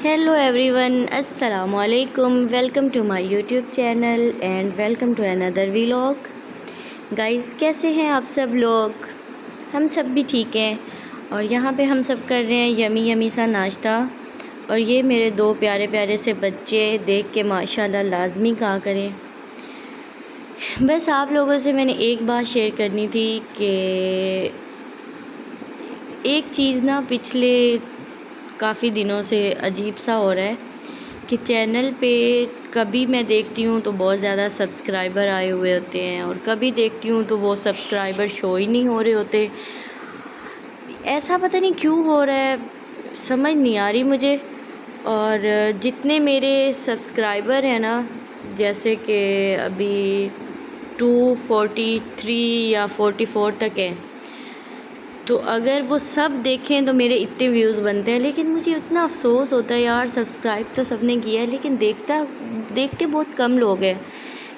Hello everyone, Assalamu alaikum. Welcome to my YouTube channel and welcome to another vlog. Guys, कैसे हैं आप सब लोग? हम सब भी ठीक हैं और यहाँ पे हम सब कर रहे हैं यमी यमी सा नाश्ता। और ये मेरे दो प्यारे प्यारे से बच्चे देख के माशाल्लाह लाजमी कहा करें। बस आप लोगों से मैंने एक बात शेयर करनी थी कि एक चीज़ ना पिछले काफ़ी दिनों से अजीब सा हो रहा है कि चैनल पे कभी मैं देखती हूँ तो बहुत ज़्यादा सब्सक्राइबर आए हुए होते हैं और कभी देखती हूँ तो वो सब्सक्राइबर शो ही नहीं हो रहे होते। ऐसा पता नहीं क्यों हो रहा है, समझ नहीं आ रही मुझे। और जितने मेरे सब्सक्राइबर हैं ना, जैसे कि अभी 243 या 44 तक हैं, तो अगर वो सब देखें तो मेरे इतने व्यूज़ बनते हैं। लेकिन मुझे इतना अफसोस होता है यार, सब्सक्राइब तो सबने किया है लेकिन देखते बहुत कम लोग हैं।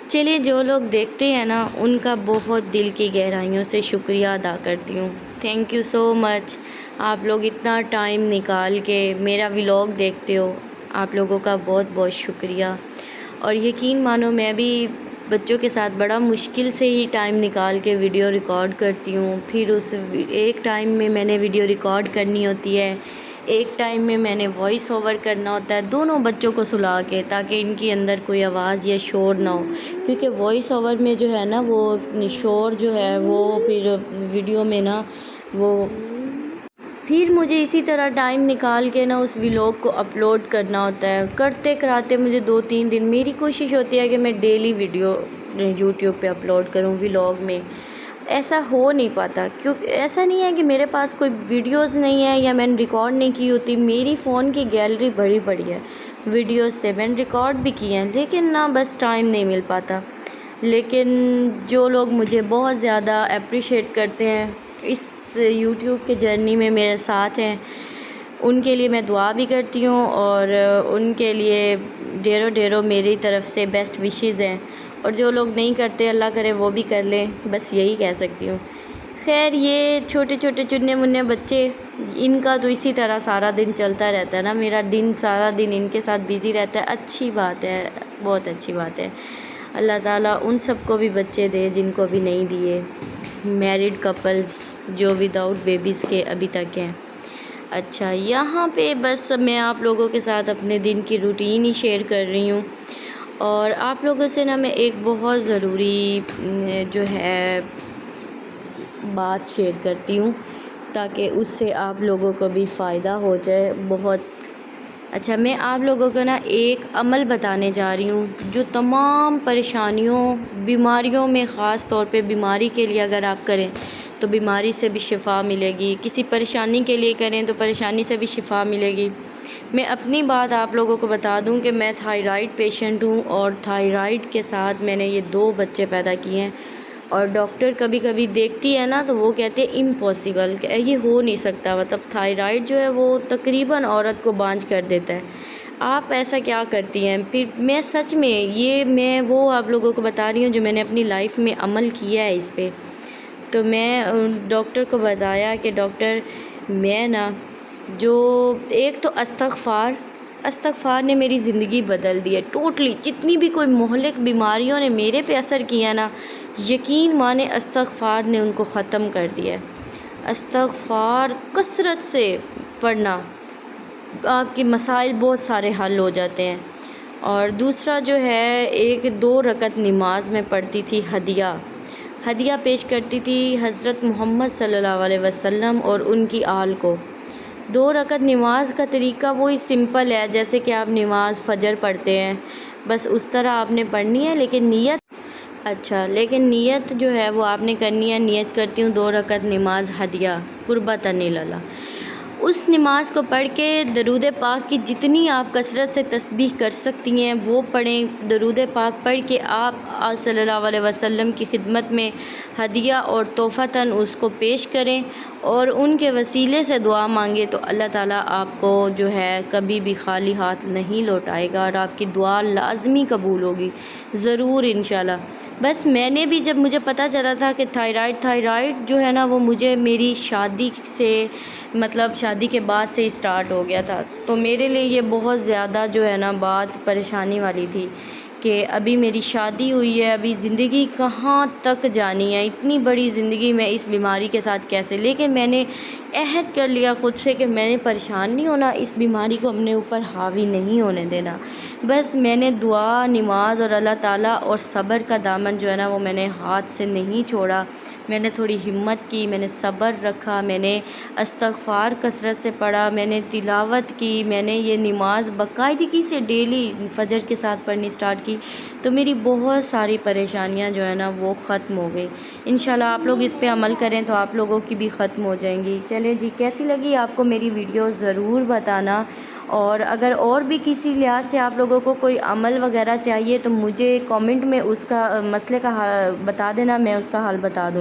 चलिए, जो लोग देखते हैं ना उनका बहुत दिल की गहराइयों से शुक्रिया अदा करती हूँ। Thank you so much. आप लोग इतना टाइम निकाल के मेरा व्लॉग देखते हो, आप लोगों का बहुत बहुत शुक्रिया। और यकीन मानो, मैं भी बच्चों के साथ बड़ा मुश्किल से ही टाइम निकाल के वीडियो रिकॉर्ड करती हूँ। फिर उस एक टाइम में मैंने वीडियो रिकॉर्ड करनी होती है, एक टाइम में मैंने वॉइस ओवर करना होता है दोनों बच्चों को सुला के, ताकि इनके अंदर कोई आवाज़ या शोर ना हो। क्योंकि वॉइस ओवर में जो है ना, वो शोर जो है वो फिर वीडियो में ना वो फिर मुझे इसी तरह टाइम निकाल के ना उस व्लॉग को अपलोड करना होता है। करते कराते मुझे 2-3 दिन, मेरी कोशिश होती है कि मैं डेली वीडियो यूट्यूब पे अपलोड करूं व्लॉग में। ऐसा हो नहीं पाता, क्योंकि ऐसा नहीं है कि मेरे पास कोई वीडियोस नहीं है या मैंने रिकॉर्ड नहीं की होती। मेरी फ़ोन की गैलरी बड़ी बड़ी है वीडियोस से, मैंने रिकॉर्ड भी किए हैं, लेकिन ना बस टाइम नहीं मिल पाता। लेकिन जो लोग मुझे बहुत ज़्यादा अप्रिशिएट करते हैं, इस यूट्यूब के जर्नी में मेरे साथ हैं, उनके लिए मैं दुआ भी करती हूँ और उनके लिए ढेरों मेरी तरफ़ से बेस्ट विशेज़ हैं। और जो लोग नहीं करते, अल्लाह करे वो भी कर लें, बस यही कह सकती हूँ। खैर, ये छोटे छोटे चुन्ने मुन्ने बच्चे, इनका तो इसी तरह सारा दिन चलता रहता है ना, मेरा दिन सारा दिन इनके साथ बिज़ी रहता है। अच्छी बात है, बहुत अच्छी बात है। अल्लाह ताला उन सबको भी बच्चे दे जिनको भी नहीं दिए, मैरिड कपल्स जो विदाउट बेबीज़ के अभी तक हैं। अच्छा, यहाँ पे बस मैं आप लोगों के साथ अपने दिन की रूटीन ही शेयर कर रही हूँ। और आप लोगों से ना मैं एक बहुत ज़रूरी जो है बात शेयर करती हूँ, ताकि उससे आप लोगों को भी फ़ायदा हो जाए बहुत। अच्छा, मैं आप लोगों को ना एक अमल बताने जा रही हूँ जो तमाम परेशानियों बीमारियों में, ख़ास तौर पे बीमारी के लिए अगर आप करें तो बीमारी से भी शिफा मिलेगी, किसी परेशानी के लिए करें तो परेशानी से भी शिफा मिलेगी। मैं अपनी बात आप लोगों को बता दूं कि मैं थायराइड पेशेंट हूं और थायराइड के साथ मैंने ये 2 बच्चे पैदा किए हैं। और डॉक्टर कभी कभी देखती है ना तो वो कहते हैं इम्पॉसिबल, कि ये हो नहीं सकता। मतलब थायराइड जो है वो तकरीबन औरत को बांझ कर देता है। आप ऐसा क्या करती हैं? फिर मैं सच में मैं वो आप लोगों को बता रही हूँ जो मैंने अपनी लाइफ में अमल किया है इस पे। तो मैं डॉक्टर को बताया कि डॉक्टर, मैं ना जो एक तो इस्तग़फ़ार ने मेरी ज़िंदगी बदल दी है टोटली। जितनी भी कोई मोहलिक बीमारियों ने मेरे पे असर किया ना, यकीन माने इस्तग़फ़ार ने उनको ख़त्म कर दिया है। इस्तग़फ़ार कसरत से पढ़ना, आपके मसाइल बहुत सारे हल हो जाते हैं। और दूसरा जो है, 1-2 रकत नमाज में पढ़ती थी, हदिया पेश करती थी हज़रत मोहम्मद सल्लल्लाहु अलैहि वसल्लम और उनकी आल को। 2 रकत नमाज का तरीका वही सिंपल है, जैसे कि आप नमाज फ़जर पढ़ते हैं, बस उस तरह आपने पढ़नी है। लेकिन नीयत जो है वो आपने करनी है। नियत करती हूँ 2 रकत नमाज हदिया कुर्बतन इल्लल्लाह। उस नमाज को पढ़ के दरूद पाक की जितनी आप कसरत से तस्बीह कर सकती हैं वो पढ़ें। दरूद पाक पढ़ के आप सल्लल्लाहु अलैहि वसल्लम की खिदमत में हदिया और तोहफ़तन उसको पेश करें اور ان کے وسیلے سے دعا مانگے تو اللہ تعالیٰ آپ کو جو ہے کبھی بھی خالی ہاتھ نہیں لوٹائے گا، اور آپ کی دعا لازمی قبول ہوگی ضرور انشاءاللہ۔ بس میں نے بھی جب مجھے پتہ چلا تھا کہ تھائرائڈ جو ہے نا وہ مجھے میری شادی سے مطلب شادی کے بعد سے اسٹارٹ ہو گیا تھا، تو میرے لیے یہ بہت زیادہ جو ہے نا بات پریشانی والی تھی کہ ابھی میری شادی ہوئی ہے، ابھی زندگی کہاں تک جانی ہے، اتنی بڑی زندگی میں اس بیماری کے ساتھ کیسے۔ لیکن میں نے عہد کر لیا خود سے کہ میں نے پریشان نہیں ہونا، اس بیماری کو اپنے اوپر حاوی نہیں ہونے دینا۔ بس میں نے دعا، نماز اور اللہ تعالیٰ اور صبر کا دامن جو ہے نا وہ میں نے ہاتھ سے نہیں چھوڑا۔ میں نے تھوڑی ہمت کی، میں نے صبر رکھا، میں نے استغفار کثرت سے پڑھا، میں نے تلاوت کی، میں نے یہ نماز باقاعدگی سے ڈیلی فجر کے ساتھ پڑھنی سٹارٹ کی، تو میری بہت ساری پریشانیاں جو ہے نا وہ ختم ہو گئی۔ انشاءاللہ آپ لوگ اس پہ عمل کریں تو آپ لوگوں کی بھی ختم ہو جائیں گی۔ چلیں جی، کیسی لگی آپ کو میری ویڈیو ضرور بتانا، اور اگر اور بھی کسی لحاظ سے آپ لوگوں کو کوئی عمل وغیرہ چاہیے تو مجھے کامنٹ میں اس کا مسئلے کا بتا دینا، میں اس کا حل بتا دوں۔